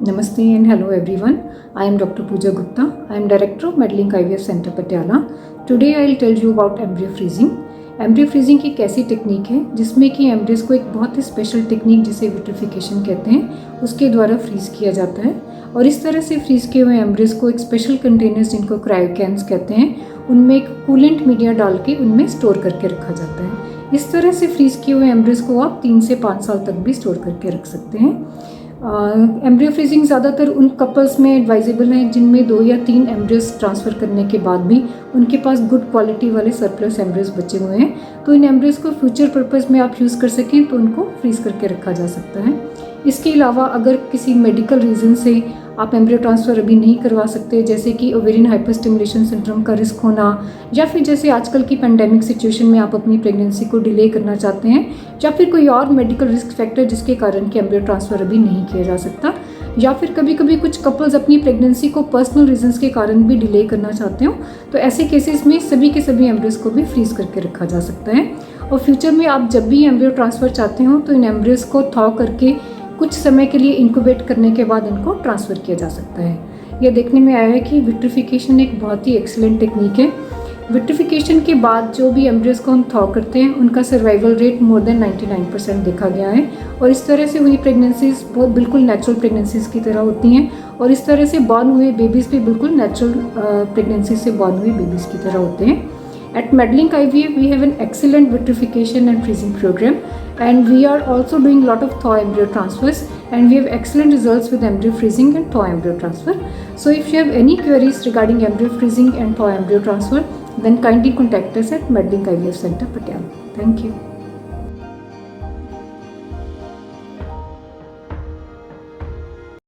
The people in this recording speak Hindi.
Namaste and hello everyone. I am Dr. Pooja Gupta. I am Director of Medlink IVF Center Patiala. Today I will tell you about embryo freezing. Embryo freezing एक ऐसी टेक्निक है जिसमें कि एम्ब्रियोज को एक बहुत ही स्पेशल टेक्निक जिसे विट्रिफिकेशन कहते हैं उसके द्वारा फ्रीज़ किया जाता है और इस तरह से फ्रीज़ किए हुए एम्ब्रियोज को एक स्पेशल कंटेनर्स जिनको क्रायोकैन्स कहते हैं उनमें एक कूलेंट मीडिया डाल के उनमें स्टोर करके रखा जाता है। इस तरह से फ्रीज़ किए हुए एम्ब्रियोज को आप 3 से 5 साल तक भी स्टोर करके रख सकते हैं। एम्ब्रियो फ्रीजिंग ज़्यादातर उन कपल्स में एडवाइजेबल है जिनमें 2 या 3 एम्ब्रियोज ट्रांसफ़र करने के बाद भी उनके पास गुड क्वालिटी वाले सरप्लस एम्ब्रियोज बचे हुए हैं, तो इन एम्ब्रियोज को फ्यूचर पर्पज़ में आप यूज़ कर सकें तो उनको फ्रीज़ करके रखा जा सकता है। इसके अलावा अगर किसी मेडिकल रीज़न से आप एम्ब्रियो ट्रांसफ़र अभी नहीं करवा सकते, जैसे कि ओवेरियन हाइपरस्टिमुलेशन सिंड्रोम का रिस्क होना, या फिर जैसे आजकल की पेंडेमिक सिचुएशन में आप अपनी प्रेगनेंसी को डिले करना चाहते हैं, या फिर कोई और मेडिकल रिस्क फैक्टर जिसके कारण कि एम्ब्रियो ट्रांसफ़र अभी नहीं किया जा सकता, या फिर कभी कभी कुछ कपल्स अपनी प्रेगनेंसी को पर्सनल रीजंस के कारण भी डिले करना चाहते हो, तो ऐसे केसेस में सभी के सभी एम्ब्रियोज को भी फ्रीज़ करके रखा जा सकता है। और फ्यूचर में आप जब भी एम्ब्रियो ट्रांसफ़र चाहते हो तो इन एम्ब्रियोज को थॉ करके कुछ समय के लिए इंक्यूबेट करने के बाद इनको ट्रांसफ़र किया जा सकता है। यह देखने में आया है कि विट्रिफिकेशन एक बहुत ही एक्सीलेंट टेक्निक है। विट्रिफिकेशन के बाद जो भी एम्ब्रियोज को हम थॉ करते हैं उनका सर्वाइवल रेट मोर देन 99% देखा गया है और इस तरह से हुई प्रेगनेंसीज बहुत बिल्कुल नेचुरल प्रेगनेंसीज की तरह होती हैं और इस तरह से बॉर्न हुए बेबीज़ भी बिल्कुल नेचुरल प्रेगनेंसी से बॉर्न हुए बेबीज़ की तरह होते हैं। At Medlink IVF, we have an excellent vitrification and freezing program, and we are also doing a lot of thaw embryo transfers, and we have excellent results with embryo freezing and thaw embryo transfer. So if you have any queries regarding embryo freezing and thaw embryo transfer, then kindly contact us at Medlink IVF Center Patiala. Thank you.